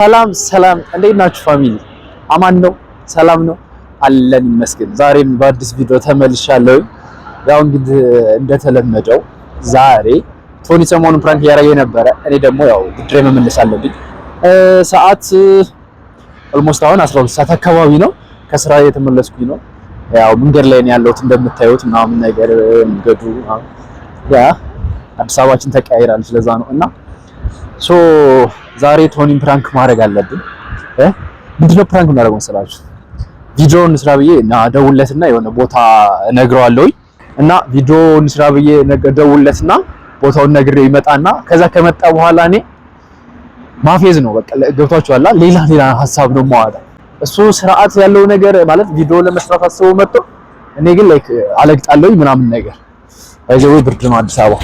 ሰላም እንዴት ናችሁ ፋሚሊ? አማን ነው? ሰላም ነው አለን ይመስገን። ዛሬም በአዲስ ቪዲዮ ተመልሻለሁ። ያው እንግዲህ እንደተለመደው ዛሬ ቶኒ ሰሞኑን ፕራንክ እያደረገ ነበረ። እኔ ደግሞ ያው ብድሬ መመለስ አለብኝ። ሰዓት ኦልሞስት አሁን 12 ሰዓት አካባቢ ነው። ከስራ የተመለስኩኝ ነው። ያው መንገድ ላይ ነው ያለሁት እንደምታዩት ምናምን ነገር መንገዱ ያ አዲስ አበባችን ተቀያይራለች ለዛ ነው እና ዛሬ ቶኒን ፕራንክ ማድረግ አለብን። ምንድነው ፕራንክ እናደርገው መሰላችሁ? ቪዲዮውን ስራ ብዬ እና ደውለትና የሆነ ቦታ እነግረዋለሁ እና ቪዲዮውን ስራ ብዬ ደውለትና ቦታውን ነግሬው ይመጣና ከዛ ከመጣ በኋላ እኔ ማፌዝ ነው በቃ ገብቷችኋል። ሌላ ሐሳብ ነው ማዋጣ እሱ ስርዓት ያለው ነገር ማለት ቪዲዮ ለመስራት አስበው መጥቶ እኔ ግን ላይክ አለቅጣለሁ ምናምን ነገር አይዘው ብርድ ነው አዲስ አበባ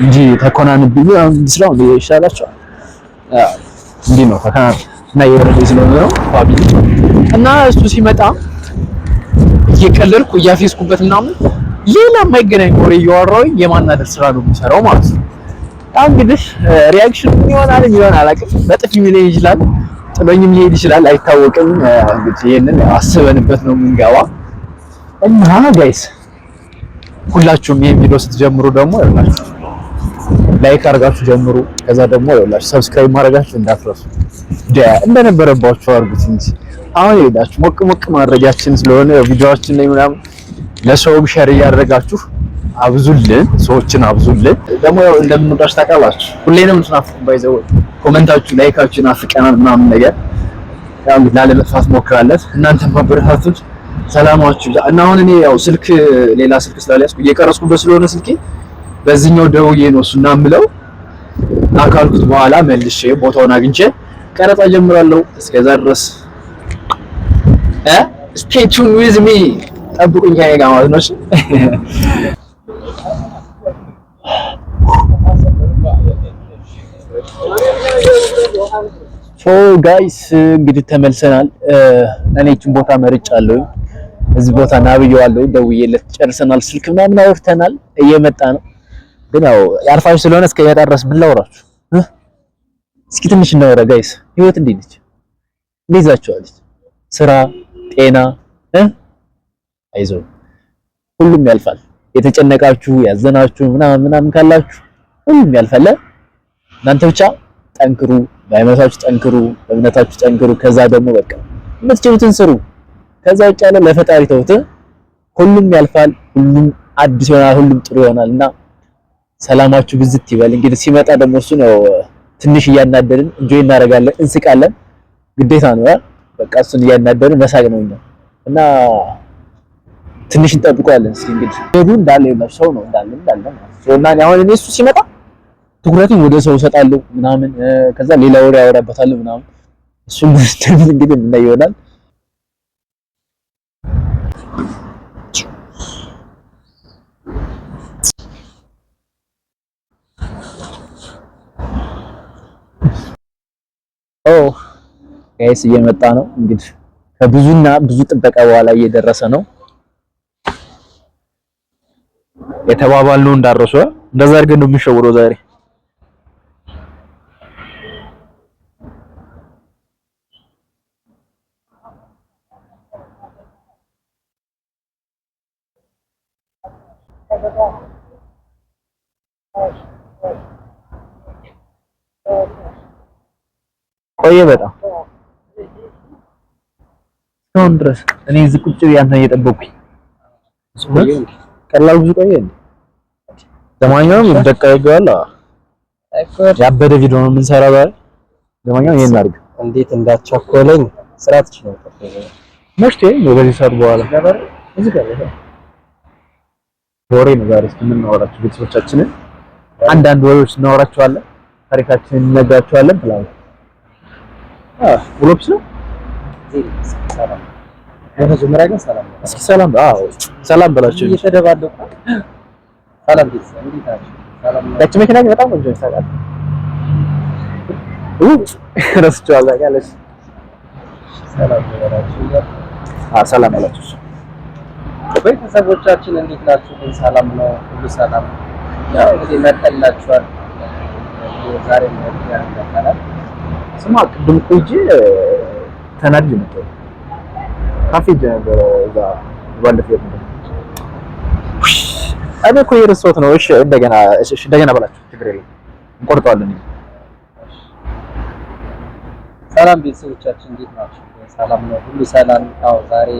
እንጂ ተኮናንብኝ ስራው ይሻላችኋል። እንዲህ ነው ተካና እና የወረደ ስለሆነ ነው ፋሚሊ እና እሱ ሲመጣ እየቀለልኩ እያፌስኩበት ምናምን ሌላ የማይገናኝ ወሬ እያወራሁኝ የማናደር ስራ ነው የሚሰራው ማለት ነው። እንግዲህ ሪአክሽን ይሆናል አላውቅም። በጥፊ ሊለኝ ይችላል፣ ጥሎኝም ሊሄድ ይችላል፣ አይታወቅም። እንግዲህ ይሄንን አስበንበት ነው የምንገባ እና ጋይስ ሁላችሁም ይሄን ቪዲዮ ስትጀምሩ ደግሞ ያላችሁ ላይክ አድርጋችሁ ጀምሩ። ከዛ ደግሞ ያላችሁ ሰብስክራይብ ማድረጋችሁ እንዳትረሱ። እንደነበረባችሁ አድርጉት እንጂ አሁን ይሄዳችሁ ሞቅ ማድረጋችን ስለሆነ ቪዲዮአችን ላይ ምናምን ለሰውም ሼር እያደረጋችሁ አብዙልን፣ ሰዎችን አብዙልን። ደግሞ ያው እንደምንወዳችሁ ታውቃላችሁ። ሁሌንም እንስናፍቁ ባይዘው ኮሜንታችሁ ላይካችሁ ናፍቀናል ምናምን ነገር ያው ላለመጥፋት ሞክራለሁ። እናንተም ማበረታቱት ሰላማችሁ እና አሁን እኔ ያው ስልክ ሌላ ስልክ ስላልያዝኩ እየቀረጽኩበት ስለሆነ ስልኬ በዚህኛው ደውዬ ነው እሱና ምለው አካልኩት በኋላ መልሼ ቦታውን አግኝቼ ቀረጻ ጀምራለሁ። እስከዛ ድረስ stay tuned with me ጠብቁኝ ከኔ ጋር ማለት ነው። ጋይስ እንግዲህ ተመልሰናል። እኔ እቺን ቦታ መርጫለሁ። እዚህ ቦታ ናብየዋለሁ። ደውዬለት ጨርሰናል። ስልክ ምናምን አውርተናል። እየመጣ ነው ግን ያው ያርፋሽ ስለሆነ እስከ ያዳረስ ምን ላውራችሁ? እስኪ ትንሽ እናወራ ጋይስ። ህይወት እንዴት ነች? እንዴት ይዛችኋለች? ስራ፣ ጤና አይዞህ ሁሉም ያልፋል። የተጨነቃችሁ ያዘናችሁ ምናምን ካላችሁ ሁሉም ያልፋል። እናንተ ብቻ ጠንክሩ፣ በእምነታችሁ ጠንክሩ፣ በእምነታችሁ ጠንክሩ። ከዛ ደግሞ በቃ የምትችሉትን ስሩ። ከዛ ውጭ ያለ ለፈጣሪ ተውት። ሁሉም ያልፋል፣ ሁሉም አዲስ ይሆናል፣ ሁሉም ጥሩ ይሆናልና ሰላማችሁ ብዝት ይበል። እንግዲህ ሲመጣ ደግሞ እሱ ነው ትንሽ እያናደድን እንጆይ እናደርጋለን፣ እንስቃለን። ግዴታ ነው በቃ እሱን እያናደድን መሳቅ ነው እና ትንሽ እንጠብቀዋለን። እስኪ እንግዲህ ሄዱ እንዳለ ይላል ሰው ነው እንዳለ እና አሁን እኔ እሱ ሲመጣ ትኩረቱን ወደ ሰው ሰጣለሁ ምናምን ከዛ ሌላ ወሬ ያወራበታል ምናምን እሱን እንግዲህ ምን ይሆናል። ጋይስ እየመጣ ነው እንግዲህ ከብዙና ብዙ ጥበቃ በኋላ እየደረሰ ነው። የተባባልነው እንዳረሰ እንደዛ አድርገን ነው የምንሸውረው ዛሬ። ቆየ በጣም እስካሁን ድረስ እኔ እዚህ ቁጭ ብዬ አንተን እየጠበቅኩኝ ቀላል ብዙ ቆየ እንዴ? ለማንኛውም እንደቀየገዋል ያበደ ቪዲዮ ነው የምንሰራው ዛሬ። ለማንኛውም ይሄን አድርግ እንዴት እንዳቻኮለኝ ስራ ትችላል መሽቴ ነው በዚህ ሰዓት በኋላ እዚህ ጋር ወሬ ነው ዛሬ የምናወራቸው ቤተሰቦቻችንን አንዳንድ ወሬዎች እናወራቸዋለን፣ ታሪካችንን እንነግራቸዋለን። ፕላን ውሎብስ ነው ሰላም መጀመሪያ ግን ሰላም እስኪ ሰላም በላችሁ። እየተደባደቁ ሰላም ቢስ እንዴት ናችሁ? ሰላም ነው። መኪና በጣም ቆንጆ ይሰራል። ረስቼዋለሁ ያለሽ ሰላም በላችሁ። ሰላም በላችሁ። ቤተሰቦቻችን እንዴት ናችሁ? ሰላም ነው፣ ሁሉ ሰላም። ያው እንግዲህ መጥተላችኋል ዛሬ ነው ያለው ስማ ቅድም ቆይቼ ተናድጄ መጣሁ። ካፌ ነበር እዛ ባለፈው እኔ እኮ የረሳሁት ነው። እሺ እንደገና በላችሁ ችግር የለም እንቆርጠዋለን። ሰላም ቤተሰቦቻችን እንዴት ናችሁ? ሰላም ነው፣ ሁሉ ሰላም። አዎ ዛሬ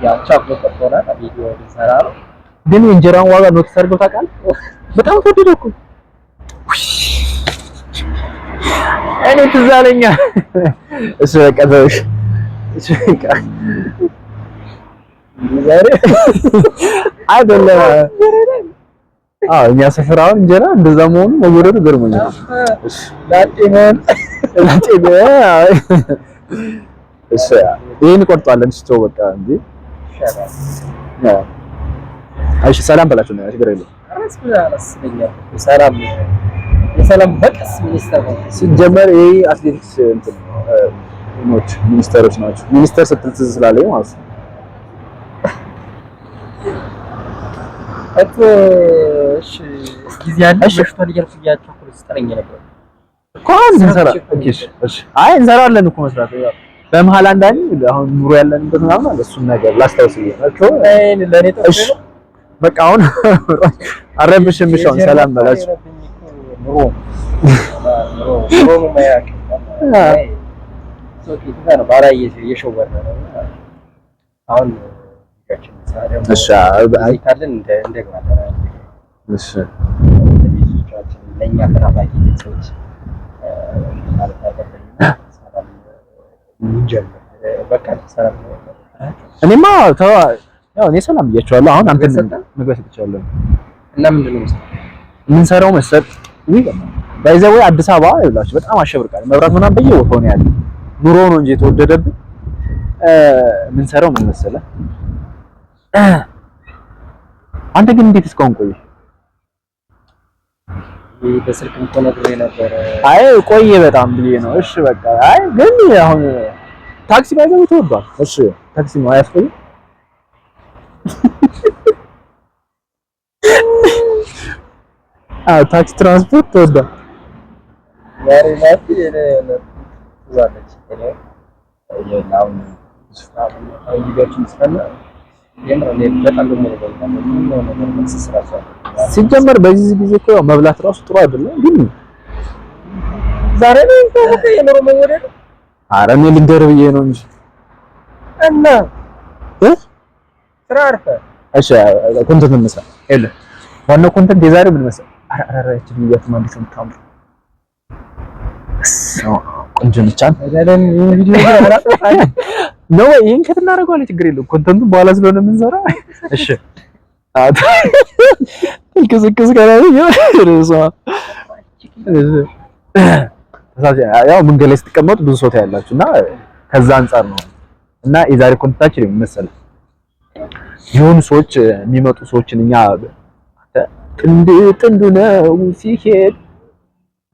ያቻኩ ተቆራጣ ቪዲዮ ልንሰራ ነው። ግን የእንጀራውን ዋጋ ኖቲስ አድርገው ታውቃለህ? በጣም ተወደደ እኮ። እኔ ትዝ አለኝ። እሱ በቃ ዘውሽ እሱ በቃ ዛሬ አይደለም። እኛ ሰፈር አሁን እንጀራ እንደዛ መሆኑ መወደዱ ገርሞኛል። እሺ ላጤመን እሺ ይሄን ቆርጧለን። እሺ ተው በቃ እንዴ እሺ ሰላም በላችሁ ነው ችግር የለውም። ሰላም የሰላም በቀስ ሚኒስተር ነው ሲጀመር። ይሄ አትሌቲክስ እንትን ሞች ሚኒስተሮች ናቸው። ሚኒስተር ስትል ትዝ ስላለኝ ማለት ነው። እሺ ጊዜ አለ ሽፍቷል እያልኩ ስጠረኝ ነበር እኮ እንሰራ። እሺ አይ እንሰራለን እኮ መስራት በመሀል አንዳንድ አሁን ኑሮ ያለንበት ምናምን አለ። እሱን ነገር ላስታውስ ይላችሁ ለኔ ተፈሽ በቃ አሁን አረብሽም ሻውን ሰላም በላችሁ ኑሮ ማያቅ ሶኪ ነው ባላ እየሸወረ ነው አሁን እሺ አይ ካለን እንደግማለን። እሺ ለኛ ተራባቂ ሰዎች ማለት አለብንና ሰላም እንጀምር። በቃ ሰላም እኔማ ያው እኔ ሰላም ብያቸዋለሁ። አሁን አንተ ምግብ ሰጥቻለሁ እና ምንድነው የምንሰራው መሰል ባይዘው አዲስ አበባ ይላችሁ በጣም አሸብርቃል። መብራት ምናምን በየቦታው ነው ያለው። ኑሮ ነው እንጂ የተወደደብን። የምንሰራው ምን መሰለህ? አንተ ግን እንዴት እስካሁን ቆየህ? በስልክ እንኳን ነግሬ ነበር። አይ ቆየ በጣም ብዬ ነው። እሺ በቃ አይ ግን አሁን ታክሲ ባይዘው ተወዷል። እሺ ታክሲ ነው አያስቆይም። ታክሲ ትራንስፖርት ተወዷል። ዛሬ ማቲ ዛለች የላው ሲጀመር በዚህ ጊዜ እኮ መብላት ራሱ ጥሩ አይደለም። ግን ዛሬ ነው የኑሮ መወደድ። ኧረ እኔ ልንገርህ ብዬ ነው እንጂ እና ስራ አርፈህ እሺ ኮንተንት እንስራ። የለ ዋናው ኮንተንት የዛሬው ምን መሰለህ? ኧረ እቺ ልጅ ማለት ነው ታምሩ ቆንጆ ነቻን አይደለም ቪዲዮ ነው ይሄን ከተናረጋው ችግር የለውም። ኮንተንቱን በኋላ ስለሆነ የምንሰራ እሺ ከዝቅዝ ከራይ ያው መንገድ ላይ ስትቀመጡ ብዙ ሰው ታያላችሁና ከዛ አንፃር ነው። እና የዛሬ ኮንተንታችን የሚመሰል የሆኑ ሰዎች የሚመጡ ሰዎችን እኛ ጥንዱ ነው ሲሄድ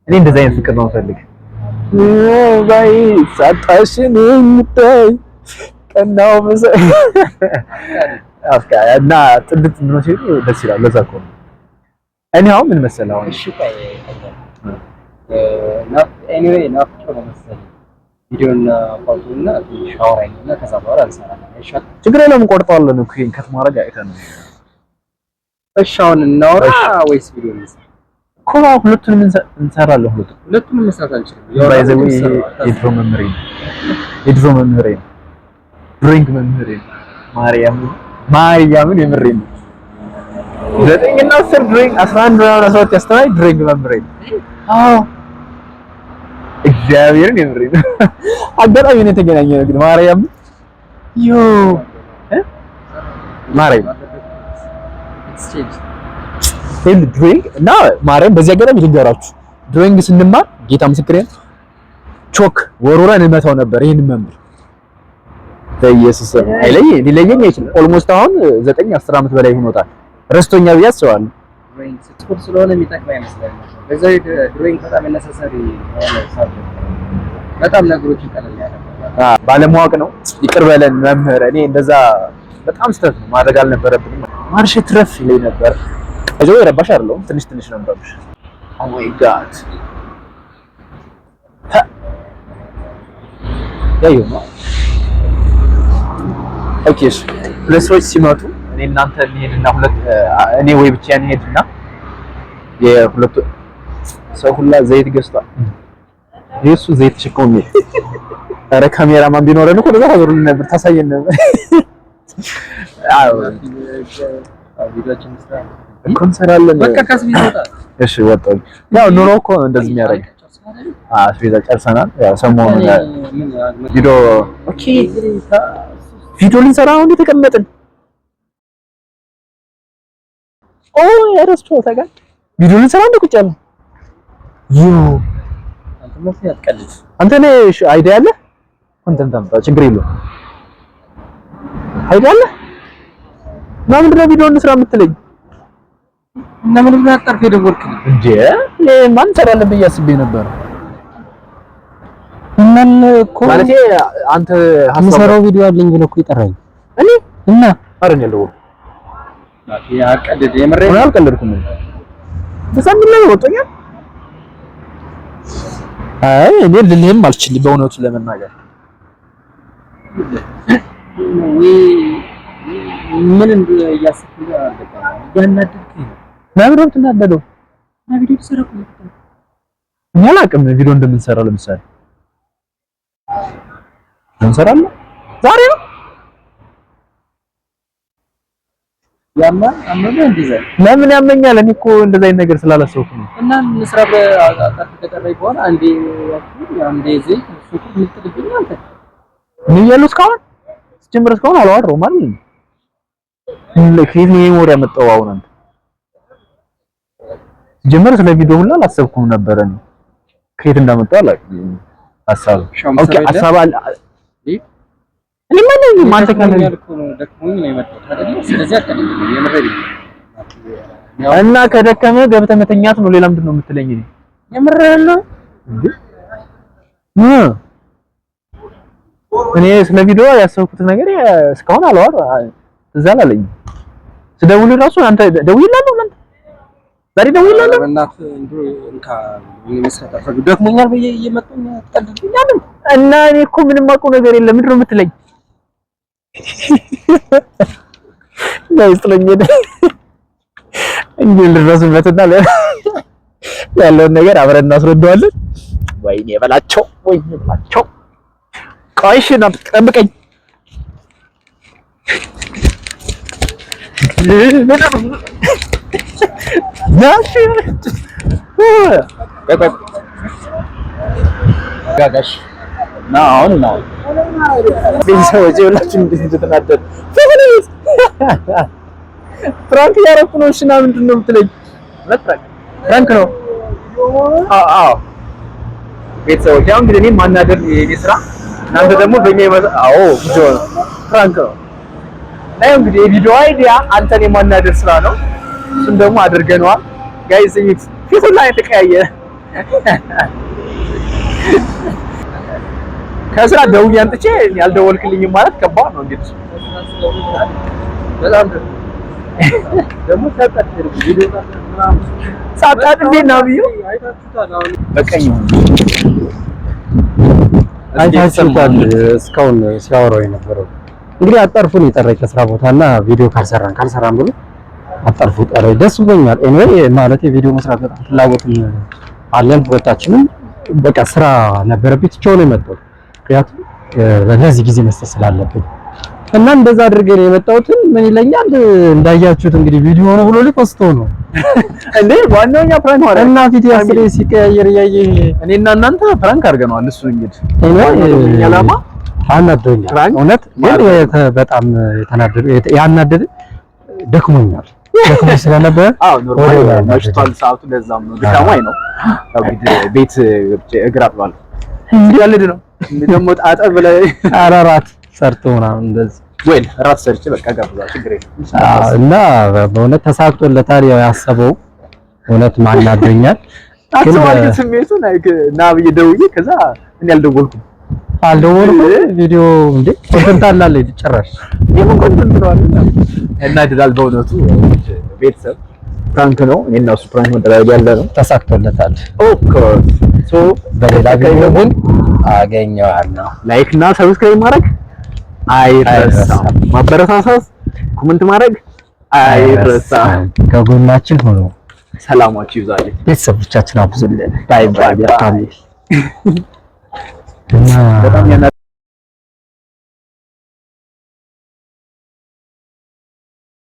እኔ እንደዛ አይነት ፍቅር ነው ፈልግ ባይ ሳጣሽን እንታይ ቀናው መሰ አፍካ እና ጥንት ነው ሲሉ ደስ ይላል። ለዛ እኮ እኔ አሁን ምን መሰለህ አሁን እሺ ቆይ ኤኒዌይ ናፍቆ ነው መሰለኝ ቪዲዮና ፎቶና ሻወራይና ከዛ በኋላ እንሰራለን። እሺ ችግር የለውም እንቆርጠዋለን እኮ ይሄን ከት ማድረግ አይተን ነው። እሺ አሁን እናውራ ወይስ ቪዲዮ እንሰራ? ኮራ ሁለቱንም እንሰራለን። ሁለቱንም መስራት አንችልም። ባይዘው የድሮ መምህሬ ድሪንግ መምህሬ ማርያምን የምሬን 9 እና 10 ድሪንግ 11 እና 12 ያስተማሪ ድሪንግ መምህሬ። አዎ እግዚአብሔርን የምሬን አጋጣሚ ነው የተገናኘነው። ግን ማርያም ማርያም ድሪንግ እና ማርያም በዚህ አጋጣሚ ልንገራችሁ ድሪንግ ስንማር ጌታ ምስክሬ ቾክ ወሮራን እንመታው ነበር። ይሄን መምህር በኢየሱስ ሊለየኝ አይችልም። ኦልሞስት አሁን 9 10 አመት በላይ ሆኖታል። ረስቶኛ ብዬ አስባለሁ። ድሪንግ ስኩል ስለሆነ የሚጠቅም አይመስለኝም። በዛው ድሪንግ በጣም necessary በጣም ነገሮች ይቀርላል ያለው ባለማወቅ ነው። ይቅር በለን መምህር። እኔ እንደዛ በጣም ስህተት ነው ማድረግ አልነበረብኝም። ማርሽ ትረፍ ይለኝ ነበር። እጆ የረባሽ አይደለም ትንሽ ትንሽ ነው ረባሽ። ኦ ማይ ጋድ ያየው ነው። ኦኬ እሺ፣ ሁለት ሰዎች ሲመጡ እኔ እናንተ እንሄድና እኔ ወይ ብቻ እንሄድና የሁለቱ ሰው ሁላ ዘይት ገዝቷል። የሱ ዘይት ሸኮም ነው። ኧረ ካሜራማን ቢኖረን እኮ ለዛ ሀገሩን ነበር ታሳየን ነበር። አዎ ቪዲዮችን እኮ እንሰራለን። በቃ ከስቢ ይወጣል። እሺ ወጣው። ያው ኑሮ እኮ እንደዚህ የሚያደርግ አስቤዛ ጨርሰናል። ያው ሰሞኑን ቪዲዮ ኦኬ ቪዲዮ ልንሰራ ነው የተቀመጥን። ኦ ያረስቶ ታጋ ቪዲዮ ልንሰራ ነው ቁጭ ያለው አንተ ነህ አይዲያ አለ ኮንተንት አምጣ ችግር የለውም። አይዲያ አለ ምንድን ነው ቪዲዮ እንስራ የምትለኝ? እና ምን ብለህ አጣርፈህ ደወልክልኝ እንዴ? ማን ሰራለህ ብዬ አስቤ ነበር። ምን እኮ ማለቴ አንተ ሀሳብ ቪዲዮ አለኝ ብለህ እኮ ይጠራኝ እኔ እና አረን ያለው ያ ቀልድ የምሬ ነው። አልቀለድኩም ተሰምኝ ነው ወጣኛል። አይ እኔ ልልህም አልችልም በእውነቱ ለመናገር ምን እያሰብኩ ያናደድከኝ ለምን ነው የምትናደደው? ቪዲዮ ተሰራኩ እኔ አላውቅም ቪዲዮ እንደምንሰራ ለምሳሌ እንሰራለን ዛሬ ነው ለምን ያመኛል? እኔ እኮ እንደዛ አይነት ነገር ስላላሰብኩ ነው። እና እንስራ በአጣፍ ተቀረይ በኋላ አንዴ ዘይት ሱቁ ምትልብኝ አንተ ምን ያለው እስካሁን ጀምረህ እስካሁን አላወራሁም አይደል? ለከይት ነው ሞሪ ያመጣው አሁን አንተ ጀምረህ ስለ ቪዲዮ ሁላ አላሰብኩም ነበር ነው ከየት እንዳመጣው አላውቅም። ሐሳብ ኦኬ ሐሳብ አለ እኔ ማን ማንተ ካለ ደክሞኝ ነው የመጣው አይደል? ስለዚህ አቀደም የምረድ እና ከደከመ ገብተህ መተኛት ነው። ሌላ ምንድን ነው የምትለኝ? የምረድ ነው እኔ ስለ ቪዲዮ ያሰብኩት ነገር እስካሁን አላወራም። እዛ አላለኝ ስደውል ራሱ አንተ ደውይላለሁ ለምን ዛሬ ደውይላለሁ እናት እንካ የሚመስለው ደክሞኛል በየ እየመጡኝ ተቀልድኛል እና እኔ እኮ ምንም አውቀው ነገር የለም። ምንድን ነው የምትለኝ? ለይስጥለኝ እንዴ ልረስበትና ያለውን ነገር አብረን እናስረዳዋለን። ወይኔ በላቸው ቆይሽ ነው ጠብቀኝ። ናሽ ጋጋሽ ናውን ነው ቤተሰቦቼ ሁላችሁ እንዴት እንደተናደዱ ፍራንክ ያረኩ ነው። እሺ እና ምንድን ነው የምትለኝ? ፍራንክ ነው። አዎ ቤተሰቦቼ አሁን እንግዲህ እኔ ማናደር የኔ ስራ እናንተ ደግሞ በእኛ ቪዲዮ ፍራንክ ነው። ላይ እንግዲህ የቪዲዮ አይዲያ አንተን የማናደር ስራ ነው። እሱን ደግሞ አድርገነዋል ጋይስ። ፊቱ ላይ ተቀያየረ ከስራ ደውዬ አንጥቼ ያልደወልክልኝም ማለት ከባድ ነው። እንግዲህ በጣም ደግሞ ሳጣጥቤ ነው ብዬ በቀኝ አይታችሁታል። እስካሁን ሲያወራው የነበረው እንግዲህ አጣርፉን የጠራኝ ከስራ ቦታና ቪዲዮ ካልሰራን ብሎ አጣርፉ ጠራኝ። ደስ ብሎኛል። ኤኒዌይ ማለት የቪዲዮ መስራት በጣም ፍላጎትም አለን ሁለታችንም። በቃ ስራ ነበረብኝ ትቼው ነው የመጣሁት ምክንያቱም ለዚህ ጊዜ መስጠት ስላለብኝ እና እንደዛ አድርገን የመጣሁት ምን ይለኛል እንዳያችሁት እንግዲህ ቪዲዮ ነው ብሎ ሊፖስቶ ነው እንዴ ዋናውኛ ፕራንክ ማለት እና ቪዲዮ አስሬ ሲቀያየር ያየ እኔና እናንተ ፕራንክ አድርገናል። እሱ እንግዲህ እኔ ያላማ አናደኛል እውነት ግን በጣም ያናደደ ደክሞኛል ስለነበረ ኖርማል መሽቷል ሰዓቱ። ለዛም ነው ድካማይ ነው ቤት እግር አጥባለሁ ያለድ ነው ደግሞ ጣጣ ብለህ አራራት ሰርቶ ምናምን እንደዚህ ወይ ራት ሰርች በቃ ጋብዛ ችግር የለም እና በእውነት ተሳክቶለታል። ያው ያሰበው እውነት ማናደኛል ግን ስሜቱን ና ብዬ ደውዬ ከዛ እኔ አልደወልኩም ቪዲዮ እንዴ ኮንተንት አላለኝ ጭራሽ የምን ኮንተንት ነው አለ እና ድላል በእውነቱ ቤተሰብ ፕራንክ ነው። እኔና እሱ ፕራንክ መደረግ ያለ ነው። ተሳክቶለታል ኦፍ ኮርስ ሶ በሌላ ቪዲዮ ግን አገኘዋለሁ። ላይክ እና ሰብስክራይብ ማድረግ አይረሳም። ማበረታታት፣ ኮሜንት ማድረግ አይረሳም። ከጎናችን ሆኖ ሰላማችሁ ይብዛልኝ። ቤተሰቦቻችን አብዙልን። ባይ ባይ። በጣም